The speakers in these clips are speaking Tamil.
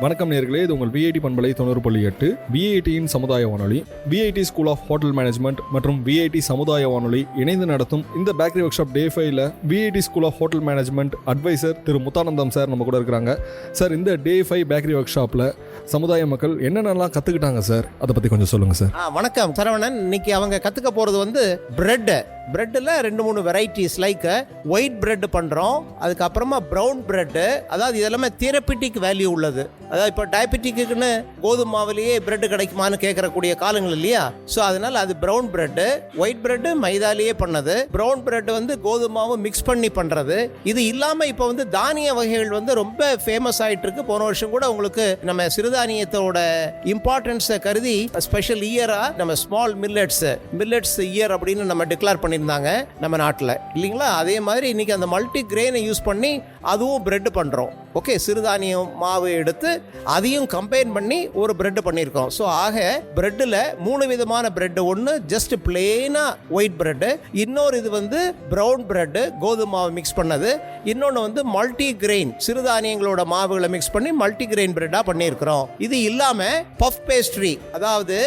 வணக்கம் நேயர்களே, இது உங்கள் VIT பண்பலை 90.8 VITயின் சமுதாய வானொலி, VIT school of hotel management மற்றும் VIT சமுதாய வானொலி இணைந்து நடத்தும் இந்த பேக்கரி ஒர்க் ஷாப் டே 5ல VIT school of hotel management adviser திரு முத்தானந்தம் சார் நம்ம கூட இருக்கிறாங்க. சார், இந்த டே 5 பேக்கரி ஒர்க் ஷாப்பில் சமுதாய மக்கள் என்னென்னலாம் கற்றுக்கிட்டாங்க சார், அதை பற்றி கொஞ்சம் சொல்லுங்கள் சார். வணக்கம் சரவணன். இன்னைக்கு அவங்க கற்றுக்க போகிறது வந்து பிரெட்டில் 2-3 வெரைட்டிஸ் லைக் ஒயிட் பிரெட் பண்ணுறோம், அதுக்கப்புறமா ப்ரௌன் பிரெட்டு. அதாவது இதெல்லாமே தியரபிட்டிக் வேல்யூ உள்ளது. அதாவது இப்போ டயபெட்டிக்குன்னு கோதுமை மாவுலேயே பிரெட்டு கிடைக்குமான்னு கேட்கறக்கூடிய காலங்கள் இல்லையா? ஸோ அதனால் அது ப்ரௌன் பிரெட்டு. ஒயிட் பிரெட்டு மைதாலேயே பண்ணது. ப்ரௌன் பிரெட் வந்து கோதுமை மாவு மிக்ஸ் பண்ணி பண்ணுறது. இது இல்லாமல் இப்போ வந்து தானிய வகைகள் வந்து ரொம்ப ஃபேமஸ் ஆகிட்டு இருக்கு. போன வருஷம் கூட உங்களுக்கு நம்ம சிறுதானியத்தோட இம்பார்ட்டன்ஸை கருதி ஸ்பெஷல் இயராக நம்ம ஸ்மால் மில்லட்ஸ் இயர் அப்படின்னு நம்ம டிக்ளேர் பண்ணி இருந்தாங்க நம்ம நாட்டில் இல்லைங்களா? அதே மாதிரி இன்னைக்கு அந்த மல்டி கிரெயினை யூஸ் பண்ணி அதுவும் பிரெட் பண்ணுறோம். ஓகே, சிறுதானியம் மாவு எடுத்து அதையும் கம்பைன் பண்ணி ஒரு பிரெட் பண்ணியிருக்கோம். ஸோ ஆக பிரெட்டில் 3 விதமான பிரெட். ஒன்று ஜஸ்ட் பிளெயினாக ஒயிட் பிரெட்டு, இன்னொரு இது வந்து ப்ரௌன் பிரெட்டு கோதுமை மாவு மிக்ஸ் பண்ணது, இன்னொன்று வந்து மல்டி கிரெயின் சிறுதானியங்களோட மாவுகளை மிக்ஸ் பண்ணி மல்டி கிரெயின் பிரெட்டாக பண்ணியிருக்கிறோம். இது இல்லாமல் பஃப் பேஸ்ட்ரி, அதாவது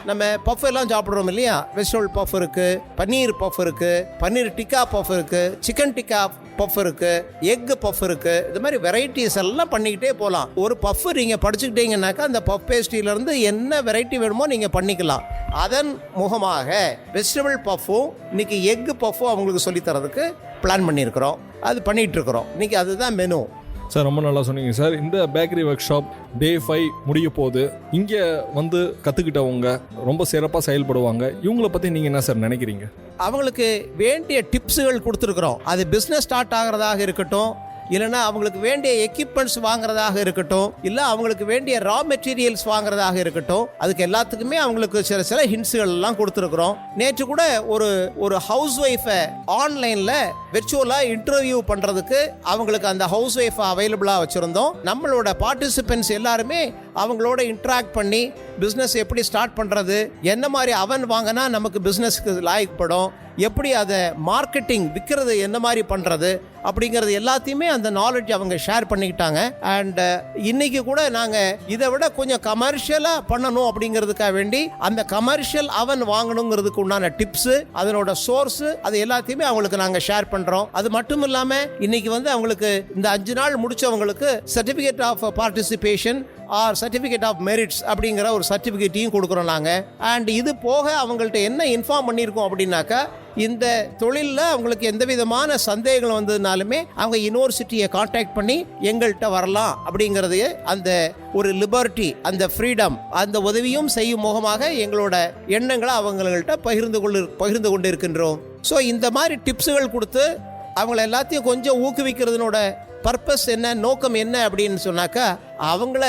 நம்ம பஃப் எல்லாம் சாப்பிட்றோம் இல்லையா? வெஜிடபிள் பஃப் இருக்குது, பன்னீர் பஃப் இருக்குது, பன்னீர் டிக்கா பஃப் இருக்குது, சிக்கன் டிக்கா பஃப் இருக்குது, எக் பஃப் இருக்குது. இது மாதிரி வெரைட்டிஸ் எல்லாம் பண்ணிக்கிட்டே போகலாம். ஒரு பஃப் நீங்கள் படிச்சுக்கிட்டீங்கன்னாக்கா அந்த பஃப் பேஸ்ட்ரியிலேருந்து என்ன வெரைட்டி வேணுமோ நீங்கள் பண்ணிக்கலாம். அதன் முகமாக வெஜிடபிள் பஃப்பும் இன்னைக்கு எக் பஃப்பும் அவங்களுக்கு சொல்லித்தரதுக்கு பிளான் பண்ணியிருக்கிறோம். அது பண்ணிகிட்ருக்குறோம். இன்றைக்கி அதுதான் மெனு. சார், ரொம்ப நல்லா சொன்னீங்க சார். இந்த பேக்கரி ஒர்க் ஷாப் டே 5 முடிய போகுது. இங்கே வந்து கற்றுக்கிட்டவங்க ரொம்ப சிறப்பாக செயல்படுவாங்க. இவங்களை பற்றி நீங்கள் என்ன சார் நினைக்கிறீங்க? அவங்களுக்கு வேண்டிய டிப்ஸுகள் கொடுத்துருக்குறோம். அது பிஸ்னஸ் ஸ்டார்ட் ஆகிறதாக இருக்கட்டும், இல்லைன்னா அவங்களுக்கு வேண்டிய எக்யூப்மெண்ட்ஸ் வாங்குறதாக இருக்கட்டும், இல்லை அவங்களுக்கு வேண்டிய ரா மெட்டீரியல்ஸ் வாங்குறதாக இருக்கட்டும், அதுக்கு எல்லாத்துக்குமே அவங்களுக்கு சில ஹிண்ட்ஸுகள் எல்லாம் கொடுத்துருக்குறோம். நேற்று கூட ஒரு ஹவுஸ் ஒய்ஃபை ஆன்லைனில் விர்ச்சுவலாக இன்டர்வியூ பண்ணுறதுக்கு அவங்களுக்கு அந்த ஹவுஸ் ஒய்ஃபை அவைலபிளாக வச்சுருந்தோம். நம்மளோட பார்ட்டிசிபென்ட்ஸ் எல்லாருமே அவங்களோட இன்ட்ராக்ட் பண்ணி பிஸ்னஸ் எப்படி ஸ்டார்ட் பண்ணுறது, என்ன மாதிரி அவன் வாங்கினா நமக்கு பிஸ்னஸ்க்கு லாய்க்கப்படும், எப்படி அதை மார்க்கெட்டிங் விற்கிறது என்ன மாதிரி பண்ணுறது அப்படிங்கிறது எல்லாத்தையுமே அந்த நாலேஜ் அவங்க ஷேர் பண்ணிக்கிட்டாங்க. அண்ட் இன்னைக்கு கூட நாங்கள் இதை விட கொஞ்சம் கமர்ஷியலாக பண்ணணும் அப்படிங்கிறதுக்காக வேண்டி அந்த கமர்ஷியல் அவன் வாங்கணுங்கிறதுக்கு உண்டான டிப்ஸு, அதனோட சோர்ஸு, அது எல்லாத்தையுமே அவங்களுக்கு நாங்கள் ஷேர் பண்ணுறோம். அது மட்டும் இல்லாமல் இன்னைக்கு வந்து அவங்களுக்கு இந்த 5 நாள் முடிச்சவங்களுக்கு certificate of participation or certificate of merits அப்படிங்கிற ஒரு சர்டிஃபிகேட்டையும் கொடுக்குறோம் நாங்கள். அண்ட் இது போக அவங்கள்ட்ட என்ன இன்ஃபார்ம் பண்ணியிருக்கோம் அப்படின்னாக்கா, இந்த தொழிலில் அவங்களுக்கு எந்த விதமான சந்தேகங்கள் வந்ததுனாலுமே அவங்க யூனிவர்சிட்டியை கான்டாக்ட் பண்ணி எங்கள்கிட்ட வரலாம் அப்படிங்கிறது, அந்த ஒரு லிபர்ட்டி, அந்த ஃப்ரீடம், அந்த உதவியும் செய்யும் முகமாக எங்களோட எண்ணங்களை அவங்கள்ட்ட பகிர்ந்து கொண்டு இருக்கின்றோம். ஸோ இந்த மாதிரி டிப்ஸுகள் கொடுத்து அவங்கள எல்லாத்தையும் கொஞ்சம் ஊக்குவிக்கிறதுனோட பர்பஸ் என்ன, நோக்கம் என்ன அப்படின்னு சொன்னாக்கா, அவங்கள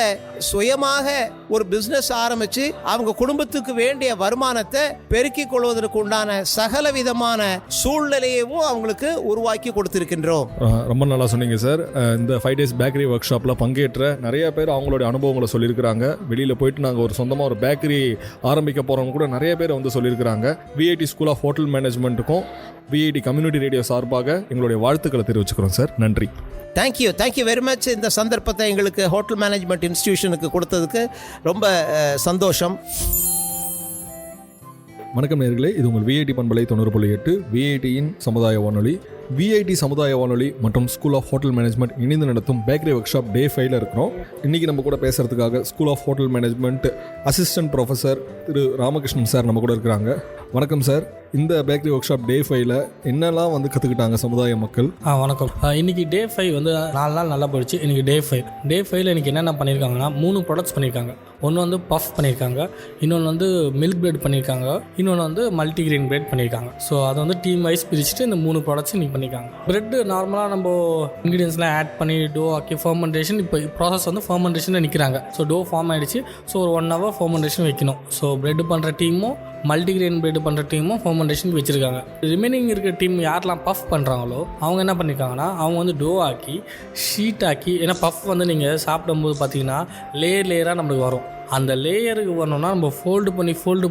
சுயமாக ஒரு பிஸ்னஸ் ஆரம்பித்து அவங்க குடும்பத்துக்கு வேண்டிய வருமானத்தை பெருக்கிக் கொள்வதற்கு உண்டான சகல விதமான சூழ்நிலையவும் அவங்களுக்கு உருவாக்கி கொடுத்திருக்கின்றோம். ரொம்ப நல்லா சொன்னீங்க சார். இந்த 5 days பேக்கரி ஒர்க் ஷாப்பில் பங்கேற்ற நிறைய பேர் அவங்களுடைய அனுபவங்களை சொல்லியிருக்கிறாங்க. வெளியில் போயிட்டு நாங்கள் ஒரு சொந்தமாக ஒரு பேக்கரி ஆரம்பிக்க போகிறவங்க கூட நிறைய பேர் வந்து சொல்லியிருக்கிறாங்க. VIT ஸ்கூல் ஆஃப் ஹோட்டல் மேனேஜ்மெண்ட்டுக்கும் VIT கம்யூனிட்டி ரேடியோ சார்பாக எங்களுடைய வாழ்த்துக்களை தெரிவிச்சுக்கிறோம் சார். நன்றி. Thank you very much. இந்த சந்தர்ப்பத்தை எங்களுக்கு ஹோட்டல் மேனேஜ்மெண்ட் இன்ஸ்டிடியூஷனுக்கு கொடுத்ததுக்கு ரொம்ப சந்தோஷம். வணக்கம் நேயர்களே, இது உங்கள் VIT பண்பலை 90.8 VITயின் சமுதாய வானொலி, VIT சமுதாய வானொலி மற்றும் ஸ்கூல் ஆஃப் ஹோட்டல் மேனேஜ்மெண்ட் இணைந்து நடத்தும் பேக்கரி ஒர்க் ஷாப் டே 5ல இருக்கிறோம். இன்றைக்கி நம்ம கூட பேசுகிறதுக்காக school of hotel management assistant professor திரு ராமகிருஷ்ணன் சார் நம்ம கூட இருக்கிறாங்க. வணக்கம் சார். இந்த பேக்கரி ஒர்க் ஷாப் டே 5ல என்னெல்லாம் வந்து கற்றுக்கிட்டாங்க சமுதாய மக்கள்? வணக்கம். இன்றைக்கி டே 5 வந்து 4 நாள் நல்லா போயிடுச்சு. இன்றைக்கி டே 5ல இன்றைக்கி என்னென்ன பண்ணியிருக்காங்கன்னா 3 ப்ராடக்ட்ஸ் பண்ணியிருக்காங்க. ஒன்று வந்து பஃப் பண்ணியிருக்காங்க, இன்னொன்று வந்து மில்க் பிரெட் பண்ணியிருக்காங்க, இன்னொன்று வந்து மல்டிகிரெயின் பிரெட் பண்ணியிருக்காங்க. ஸோ அதை வந்து டீம் வைஸ் பிரிச்சுட்டு இந்த 3 ப்ராடக்ட்ஸ் இன்றைக்கி பண்ணியிருக்காங்க. பிரெட்டு நார்மலாக நம்ம இன்க்ரீடியன்ஸ்லாம் ஆட் பண்ணி டோ ஆக்கி ஃபர்மெண்டேஷன், இப்போ ப்ராசஸ் வந்து ஃபர்மெண்டேஷனில் நிற்கிறாங்க. ஸோ டோ ஃபார்ம் ஆகிடுச்சு. ஸோ ஒரு 1 hour ஃபர்மெண்டேஷன் வைக்கணும். ஸோ பிரெட் பண்ணுற டீமும் மல்டிகிரெயின் பிரெட் பண்ணுற டீமும் ஃபர்மெண்டேஷனுக்கு வச்சுருக்காங்க. ரிமைனிங் இருக்கிற டீம் யாரெல்லாம் பஃப் பண்ணுறாங்களோ அவங்க என்ன பண்ணியிருக்காங்கன்னா, அவங்க வந்து டோ ஆக்கி ஷீட் ஆக்கி, ஏன்னா பஃப் வந்து நீங்கள் சாப்பிடும்போது பார்த்தீங்கன்னா லேயராக நம்மளுக்கு வரும். அந்த லேயருக்கு வரணும்னா நம்ம ஃபோல்டு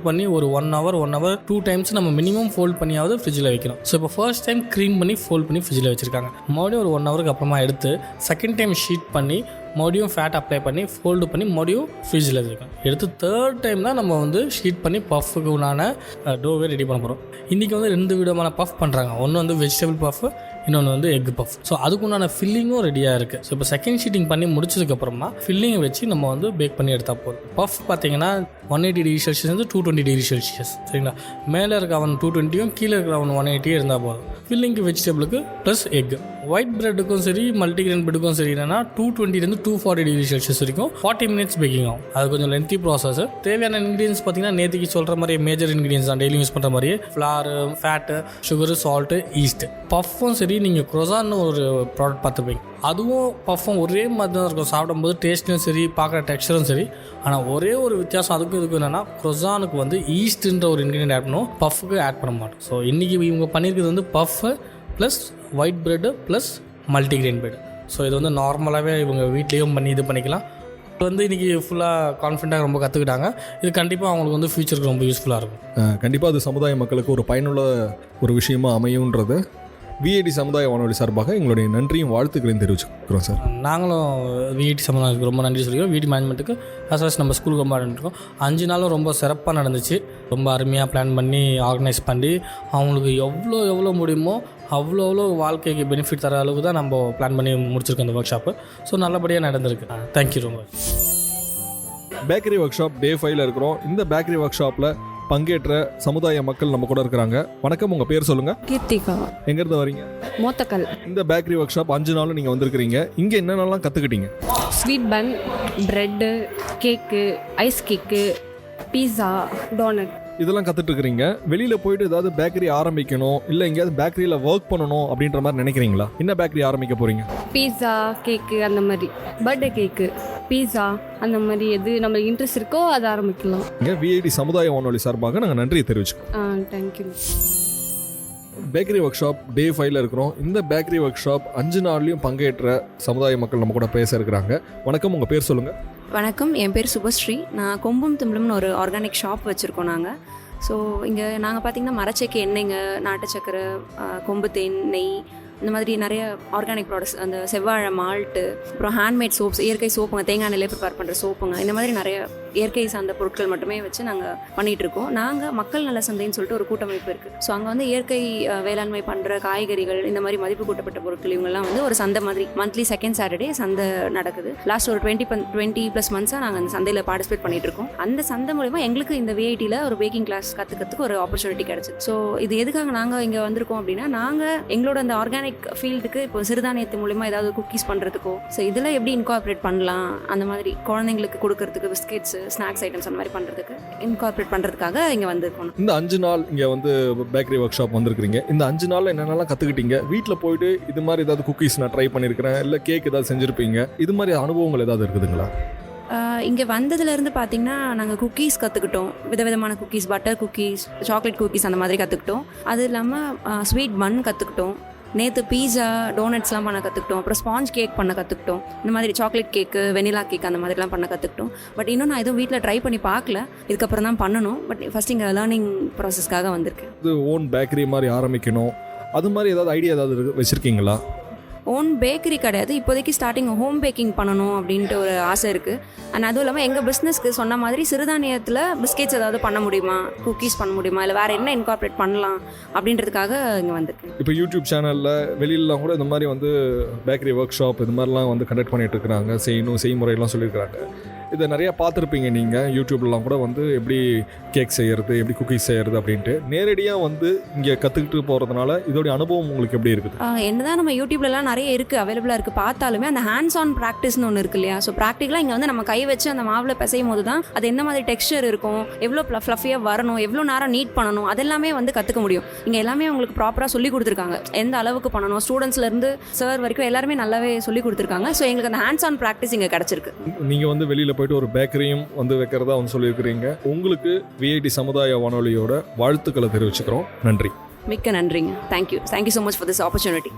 பண்ணி ஒரு 1 hour 2 times நம்ம மினிமம் ஃபோல்ட் பண்ணியாவது ஃப்ரிட்ஜில் வைக்கணும். ஸோ இப்போ ஃபர்ஸ்ட் டைம் க்ரீம் பண்ணி ஃபோல்ட் பண்ணி ஃப்ரிட்ஜில் வச்சுருக்காங்க. மறுபடியும் ஒரு 1 hourக்கு அப்புறமா எடுத்து செகண்ட் டைம் ஷீட் பண்ணி மறுபடியும் ஃபேட் அப்ளை பண்ணி ஃபோல்டு பண்ணி மறுபடியும் ஃப்ரிட்ஜில் வச்சுருக்கோம். எடுத்து 3rd டைம் தான் நம்ம வந்து ஷீட் பண்ணி பஃப்புக்கு உண்டான டோவே ரெடி பண்ண போகிறோம். இன்றைக்கி வந்து 2 விதமான பஃப் பண்ணுறாங்க. ஒன்று வந்து வெஜிடபிள் பஃப், இன்னொன்று வந்து எக் பஃப். ஸோ அதுக்குண்டான ஃபில்லிங்கும் ரெடியாக இருக்குது. ஸோ இப்போ செகண்ட் ஷீட்டிங் பண்ணி முடிச்சதுக்கப்புறமா ஃபில்லிங்கை வச்சு நம்ம வந்து பேக் பண்ணி எடுத்தால் போதும். பஃப் பார்த்தீங்கன்னா 180°C வந்து 220°C. சரிங்களா? மேலே இருக்க அவன் 220யும் கீழே இருக்கிற அவன் 180 இருந்தால் போதும். ஃபில்லிங்க்கு வெஜிடபிளுக்கு ப்ளஸ் எக். ஒயிட் பிரெட்டுக்கும் சரி மல்டிகிரெயின் பிரெட்டுக்கும் சரி என்னன்னா 220 to 240°C வரைக்கும் 40 minutes பேக்கிங் ஆகும். அது கொஞ்சம் லென்த்தி ப்ராசஸ். தேவையான இன்க்ரீடியன்ஸ் பார்த்தீங்கன்னா நேற்றுக்கு சொல்கிற மாதிரி மேஜர் இன்க்ரீடியன்ஸ் தான் டெய்லி யூஸ் பண்ணுற மாதிரியே flour, fat, sugar, salt, yeast. பஃப்பும் சரி நீங்கள் க்ரோசான்னு ஒரு ப்ராடக்ட் பார்த்துப்பீங்க. அதுவும் பஃப்பும் ஒரே மாதிரி தான் இருக்கும். சாப்பிடும்போது டேஸ்ட்டும் சரி, பார்க்குற டெக்ஸ்டரும் சரி. ஆனால் ஒரே ஒரு வித்தியாசம் அதுக்கும் இதுக்கும் என்னென்னா க்ரோசானுக்கு வந்து ஈஸ்ட்ன்ற ஒரு இன்க்ரீடியன்ட் ஆட் பண்ணுவோம், பஃப்புக்கு ஆட் பண்ண மாட்டோம். ஸோ இன்றைக்கி இவங்க பண்ணியிருக்கிறது வந்து puff plus white bread plus multigrain bread. So இது வந்து நார்மலாகவே இவங்க வீட்லேயும் பண்ணி இது பண்ணிக்கலாம். இது வந்து இன்றைக்கி ஃபுல்லாக கான்ஃபிடென்ட்டாக ரொம்ப கற்றுக்கிட்டாங்க. இது கண்டிப்பாக அவங்களுக்கு வந்து ஃபியூச்சருக்கு ரொம்ப யூஸ்ஃபுல்லாக இருக்கும். கண்டிப்பாக அது சமுதாய மக்களுக்கு ஒரு பயனுள்ள ஒரு விஷயமா அமையுன்றது விஐடி சமுதாய வானொலி சார்பாக எங்களுடைய நன்றியும் வாழ்த்துக்களையும் தெரிவிச்சுக்கிறோம் சார். நாங்களும் விஐடி சமுதாயத்துக்கு ரொம்ப நன்றி சொல்லிக்கிறோம். விஐடி மேனேஜ்மெண்ட்டுக்கு அசாஸ் நம்ம ஸ்கூலுக்கு ரொம்ப இருக்கோம். 5 நாளும் ரொம்ப சிறப்பாக நடந்துச்சு. ரொம்ப அருமையாக பிளான் பண்ணி ஆர்கனைஸ் பண்ணி அவங்களுக்கு எவ்வளோ முடியுமோ அவ்வளோ வாழ்க்கைக்கு பெனிஃபிட் தர அளவுக்கு தான் நம்ம பிளான் பண்ணி முடிச்சிருக்கோம் இந்த ஒர்க் ஷாப்பு. ஸோ நல்லபடியாக நடந்திருக்கு. தேங்க்யூ ரொம்ப. பேக்கரி ஒர்க் ஷாப் டே 5ல் இருக்கிறோம். இந்த பேக்கரி ஒர்க் ஷாப்பில் பங்கேற்ற சமுதாய மக்கள் நம்ம கூட இருக்கிறாங்க. வணக்கம், உங்கள் பேர் சொல்லுங்கள். கீர்த்திகா. எங்கேருந்து வரீங்க? மோத்தக்கல். இந்த பேக்கரி ஒர்க் ஷாப் 5 நாளும் நீங்கள் வந்திருக்கிறீங்க. இங்கே என்னென்னலாம் கற்றுக்கிட்டீங்க? ஸ்வீட் பன், ப்ரெட்டு, கேக்கு, ஐஸ் கேக்கு, பீஸா, டோனட் இதெல்லாம் கற்றுட்டு இருக்கிறீங்க. வெளியில் போயிட்டு ஏதாவது பேக்கரி ஆரம்பிக்கணும், இல்லை எங்கேயாவது பேக்கரியில் ஒர்க் பண்ணணும் அப்படின்ற மாதிரி நினைக்கிறீங்களா? என்ன பேக்கரி ஆரம்பிக்க போகிறீங்க? பீஸா, கேக்கு அந்த மாதிரி, பர்த்டே கேக்கு, பீஸா அந்த மாதிரி எது நம்மளுக்கு இன்ட்ரெஸ்ட் இருக்கோ அதை ஆரம்பிக்கலாம். இங்கே விஐடி சமுதாய வானொலி சார்பாக நாங்கள் நன்றியை தெரிவிச்சுக்கோம். தேங்க்யூ. பேக்கரி ஒர்க் ஷாப் டே 5ல் இருக்கிறோம். இந்த பேக்கரி ஒர்க் ஷாப் 5 நாள்லையும் பங்கேற்ற சமுதாய மக்கள் நம்ம கூட பேச இருக்கிறாங்க. வணக்கம், உங்கள் பேர் சொல்லுங்கள். வணக்கம், என் பேர் சுபஸ்ரீ. நான் கொம்பும் தும்பலும்னு ஒரு ஆர்கானிக் ஷாப் வச்சுருக்கோம் நாங்கள். ஸோ இங்கே நாங்கள் பார்த்திங்கன்னா மரச்செக்கு எண்ணெய்ங்க, நாட்டு சக்கரை, கொம்பு தேன், நெய், இந்த மாதிரி நிறைய ஆர்கானிக் ப்ராடக்ட்ஸ், அந்த செவ்வாழை மால்ட்டு, அப்புறம் ஹேண்ட்மேட் சோப்ஸ், இயற்கை சோப்புங்க, தேங்காய் எண்ணெயிலே ப்ரிப்பேர் பண்ணுற சோப்புங்க, இந்த மாதிரி நிறைய இயற்கை சார்ந்த பொருட்கள் மட்டுமே வச்சு நாங்கள் பண்ணிகிட்ருக்கோம். நாங்கள் மக்கள் நல சந்தைன்னு சொல்லிட்டு ஒரு கூட்டமைப்பு இருக்குது. ஸோ அங்கே வந்து இயற்கை வேளாண்மை பண்ணுற காய்கறிகள், இந்த மாதிரி மதிப்பு கூட்டப்பட்ட பொருட்கள் இவங்கெல்லாம் வந்து ஒரு சந்தை மாதிரி மந்த்லி செகண்ட் சாட்டர்டே சந்தை நடக்குது. லாஸ்ட் ஒரு 20+ மந்த்ஸாக நாங்கள் அந்த சந்தையில் பார்ட்டிசிபேட் பண்ணிகிட்ருக்கோம். அந்த சந்தை மூலிமா எங்களுக்கு இந்த விஐடியில் ஒரு பேக்கிங் கிளாஸ் கற்றுக்கிறதுக்கு ஒரு ஆப்பர்ச்சுனிட்டி கிடச்சிது. ஸோ இது எதுக்காக நாங்கள் இங்கே வந்திருக்கோம் அப்படின்னா, நாங்கள் எங்களோட அந்த ஆர்கானிக் ஃபீல்டுக்கு இப்போ சிறுதானியத்து மூலிமா ஏதாவது குக்கீஸ் பண்ணுறதுக்கோ, ஸோ இதெல்லாம் எப்படி இன்கார்பரேட் பண்ணலாம், அந்த மாதிரி குழந்தைங்களுக்கு கொடுக்கறதுக்கு பிஸ்கெட்ஸ், ஸ்நாக்ஸ் ஐட்டம்ஸ் அந்த மாதிரி பண்ணுறதுக்கு இன்கார்பரேட் பண்ணுறதுக்காக இங்கே வந்திருக்கோம். இந்த 5 நாள் இங்கே வந்து பேக்கரி ஒர்க் ஷாப் வந்திருக்கிறீங்க. இந்த 5 நாளில் என்னென்னலாம் கற்றுக்கிட்டீங்க? வீட்டில் போயிட்டு இது மாதிரி ஏதாவது குக்கீஸ் நான் ட்ரை பண்ணியிருக்கிறேன், இல்லை கேக் ஏதாவது செஞ்சுருப்பீங்க, இது மாதிரி அனுபவங்கள் ஏதாவது இருக்குதுங்களா? இங்கே வந்ததுலேருந்து பார்த்திங்கன்னா நாங்கள் குக்கீஸ் கற்றுக்கிட்டோம். விதவிதமான cookies, butter cookies, chocolate cookies அந்த மாதிரி கற்றுக்கிட்டோம். அது இல்லாமல் ஸ்வீட் பன் கற்றுக்கிட்டோம். நேற்று பீஸா, டோனட்ஸ்லாம் பண்ண கற்றுக்கிட்டோம். அப்புறம் ஸ்பாஞ்ச் கேக் பண்ண கற்றுக்கிட்டோம். இந்த மாதிரி சாக்லேட் கேக்கு, வெனிலா கேக் அந்த மாதிரிலாம் பண்ண கற்றுக்கிட்டோம். பட் இன்னும் நான் எதுவும் வீட்டில் ட்ரை பண்ணி பார்க்கல. இதுக்கப்புறம் தான் பண்ணணும். பட் ஃபஸ்ட் இங்கே லேர்னிங் ப்ராசஸ்க்காக வந்திருக்கேன். இது ஓன் பேக்கரி மாதிரி ஆரம்பிக்கணும், அது மாதிரி ஏதாவது ஐடியா ஏதாவது வச்சுருக்கீங்களா? ஓன் பேக்கரி கிடையாது, இப்போதைக்கு ஸ்டார்டிங் ஹோம் பேக்கிங் பண்ணணும் அப்படின்ட்டு ஒரு ஆசை இருக்குது. அண்ட் அதுவும் இல்லாமல் எங்கள் பிஸ்னஸ்க்கு சொன்ன மாதிரி சிறுதானியத்தில் பிஸ்கெட்ஸ் ஏதாவது பண்ண முடியுமா, குக்கீஸ் பண்ண முடியுமா, இல்லை வேறு என்ன இன்கார்பரேட் பண்ணலாம் அப்படின்றதுக்காக இங்கே வந்திருக்கேன். இப்போ யூடியூப் சேனலில் வெளியிலலாம் கூட இந்த மாதிரி வந்து பேக்கரி ஒர்க் ஷாப் இது மாதிரிலாம் வந்து கண்டக்ட் பண்ணிகிட்டு இருக்கிறாங்க, செய்முறையெல்லாம் சொல்லியிருக்கிறாங்க. இதை நிறையா பார்த்துருப்பீங்க நீங்கள் யூடியூப்லாம் கூட வந்து எப்படி கேக் செய்கிறது, எப்படி குக்கீஸ் செய்கிறது அப்படின்ட்டு. நேரடியாக வந்து இங்கே கற்றுக்கிட்டு போகிறதுனால இதோடைய அனுபவம் உங்களுக்கு எப்படி இருக்குது? என்ன தான் நம்ம யூடியூப்லலாம் நிறைய இருக்குது, அவைலபிளாக இருக்குது, பார்த்தாலுமே அந்த ஹேண்ட்ஸ் ஆன் ப்ராக்டிஸ்னு ஒன்று இருக்கு இல்லையா? ஸோ ப்ராக்டிக்கலாக இங்கே வந்து நம்ம கை வச்சு அந்த மாவில் பிசையும் போது தான் அது என்ன மாதிரி டெக்ஸ்சர் இருக்கும், எவ்வளோ ஃப்ளஃபியாக வரணும், எவ்வளோ நேரம் நீட் பண்ணணும், அதெல்லாமே வந்து கற்றுக்க முடியும். இங்கே எல்லாமே உங்களுக்கு ப்ராப்பராக சொல்லி கொடுத்துருக்காங்க, எந்த அளவுக்கு பண்ணணும். ஸ்டூடெண்ட்ஸ்லேருந்து சார் வரைக்கும் எல்லாருமே நல்லாவே சொல்லி கொடுத்துருக்காங்க. ஸோ எங்களுக்கு அந்த ஹேண்ட்ஸ் ஆன் ப்ராக்டிஸ் இங்கே கிடச்சிருக்கு. நீங்கள் வந்து வெளியில் போயிட்டு ஒரு பேக்கரியும் வந்து வைக்கிறதா வந்து சொல்லியிருக்கிறீங்க. உங்களுக்கு விஐடி சமுதாய வானொலியோட வாழ்த்துக்களை தெரிவிச்சுக்கிறோம். நன்றி. மிக்க நன்றிங்க. Thank you so much for this opportunity.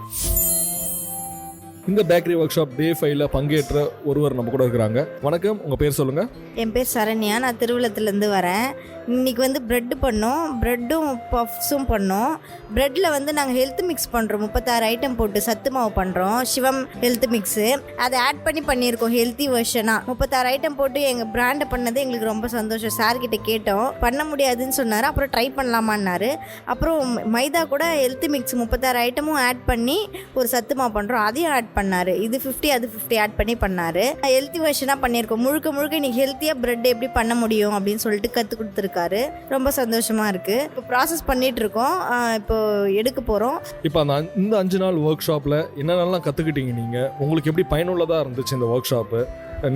இந்த பேக்கரி ஒர்க் ஷாப் டே 5ல பங்கேற்ற ஒருவர் நம்ம கூட இருக்கிறாங்க. வணக்கம், உங்கள் பேர் சொல்லுங்கள். என் பேர் சரண்யா, நான் திருவள்ளத்துலேருந்து வரேன். இன்றைக்கி வந்து ப்ரெட்டு பண்ணோம், ப்ரெட்டும் பஃப்ஸும் பண்ணோம். ப்ரெட்டில் வந்து நாங்கள் ஹெல்த் மிக்ஸ் பண்ணுறோம், 36 ஐட்டம் போட்டு சத்து மாவு பண்ணுறோம், சிவம் ஹெல்த் மிக்ஸு. அதை ஆட் பண்ணியிருக்கோம் ஹெல்த்தி வெர்ஷனாக. 36 ஐட்டம் போட்டு எங்கள் பிராண்டை பண்ணது எங்களுக்கு ரொம்ப சந்தோஷம். சார்கிட்ட கேட்டோம், பண்ண முடியாதுன்னு சொன்னார். அப்புறம் ட்ரை பண்ணலாமான்னாரு. அப்புறம் மைதா கூட ஹெல்த் மிக்ஸ் 36 ஐட்டமும் ஆட் பண்ணி ஒரு சத்து மாவு பண்ணுறோம், அதையும் ஆட் பண்ணார். இது 50 அது 50 ஆட் பண்ணார். ஹெல்த்தி வெர்ஷனாக பண்ணியிருக்கோம். முழுக்க இன்றைக்கி ஹெல்த்தியாக ப்ரெட் எப்படி பண்ண முடியும் அப்படின்னு சொல்லிட்டு கற்றுக் கொடுத்துருக்காரு. ரொம்ப சந்தோஷமா இருக்கு. இப்போ ப்ராசஸ் பண்ணிட்டு இருக்கோம், இப்போ எடுக்க போறோம். இப்போ இந்த 5 நாள் ஒர்க் ஷாப்ல என்னென்னலாம் கத்துக்கிட்டீங்க? நீங்க உங்களுக்கு எப்படி பயனுள்ளதா இருந்துச்சு இந்த ஒர்க் ஷாப்பு?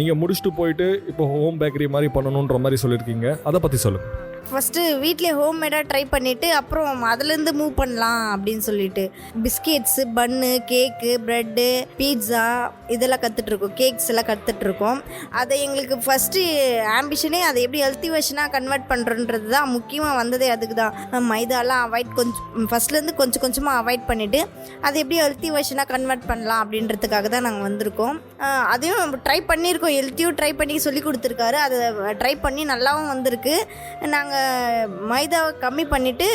நீங்க முடிச்சுட்டு போயிட்டு இப்போ ஹோம் பேக்கரி மாதிரி பண்ணணுன்ற மாதிரி சொல்லியிருக்கீங்க, அதை பத்தி சொல்லுங்க. ஃபஸ்ட்டு வீட்டிலே ஹோம்மேடாக ட்ரை பண்ணிவிட்டு அப்புறம் அதுலேருந்து மூவ் பண்ணலாம் அப்படின்னு சொல்லிட்டு பிஸ்கெட்ஸு, பன்னு, கேக்கு, ப்ரெட்டு, பீட்ஸா இதெல்லாம் கற்றுட்ருக்கோம். கேக்ஸ் எல்லாம் கற்றுட்ருக்கோம். அதை எங்களுக்கு ஃபஸ்ட்டு ஆம்பிஷனே அதை எப்படி ஹெல்த்தி வெர்ஷனாக கன்வெர்ட் பண்ணுறன்றது தான். முக்கியமாக வந்ததே அதுக்கு தான். மைதாலாம் அவாய்ட் ஃபஸ்ட்லேருந்து கொஞ்சமாக அவாய்ட் பண்ணிவிட்டு அதை எப்படி ஹெல்த்தி வெர்ஷனாக கன்வெர்ட் பண்ணலாம் அப்படின்றதுக்காக தான் நாங்கள் வந்திருக்கோம். அதையும் ட்ரை பண்ணியிருக்கோம், ஹெல்த்தியும் ட்ரை பண்ணி சொல்லி கொடுத்துருக்காரு. அதை ட்ரை பண்ணி நல்லாவும் வந்திருக்கு. நாங்கள் மைதாவை கம்மி பண்ணிவிட்டு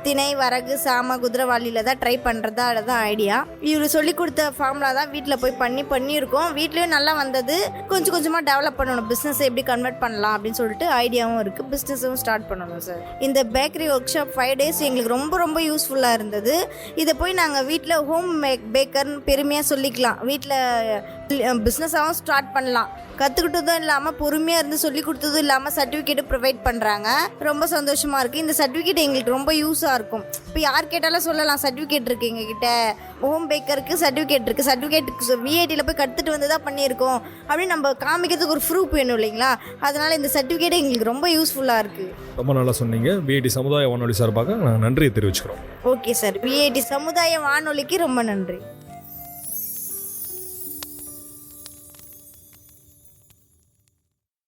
திணை, வரகு, சாமை, குதிரைவாளியில் தான் ட்ரை பண்ணுறதா அதுதான் ஐடியா. இவர் சொல்லி கொடுத்த ஃபார்முலா தான் வீட்டில் போய் பண்ணியிருக்கோம். வீட்லேயும் நல்லா வந்தது. கொஞ்சமாக டெவலப் பண்ணணும், பிஸ்னஸை எப்படி கன்வெர்ட் பண்ணலாம் அப்படின்னு சொல்லிட்டு ஐடியாவும் இருக்குது. பிஸ்னஸும் ஸ்டார்ட் பண்ணணும் சார். இந்த பேக்கரி ஒர்க் ஷாப் 5 days எங்களுக்கு ரொம்ப யூஸ்ஃபுல்லாக இருந்தது. இதை போய் நாங்கள் வீட்டில் ஹோம் பேக்கர்னு பெருமையாக சொல்லிக்கலாம். வீட்டில் பிஸ்னஸாகவும் ஸ்டார்ட் பண்ணலாம். கற்றுக்கிட்டதும் இல்லாமல் பொறுமையாக இருந்து சொல்லி கொடுத்ததும் இல்லாமல் சர்டிஃபிகேட்டும் ப்ரொவைட் பண்ணுறாங்க. ரொம்ப சந்தோஷமாக இருக்குது. இந்த சர்டிஃபிகேட் எங்களுக்கு ரொம்ப யூஸாக இருக்கும். இப்போ யார் கேட்டாலும் சொல்லலாம், சர்டிஃபிகேட் இருக்குது எங்ககிட்ட, ஹோம் பேக்கருக்கு சர்டிஃபிகேட் இருக்குது, சர்டிஃபிகேட் VITயில் போய் கற்றுட்டு வந்து தான் பண்ணியிருக்கோம் அப்படின்னு நம்ம காமிக்கிறதுக்கு ஒரு ப்ரூஃப் வேணும் இல்லைங்களா? அதனால் இந்த சர்டிஃபிகேட் எங்களுக்கு ரொம்ப யூஸ்ஃபுல்லாக இருக்குது. ரொம்ப நல்லா சொன்னீங்க. VIT சமுதாய வானொலி சார்பாக நான் நன்றியை தெரிவிச்சுக்கிறோம். ஓகே சார், VIT சமுதாய வானொலிக்கு ரொம்ப நன்றி.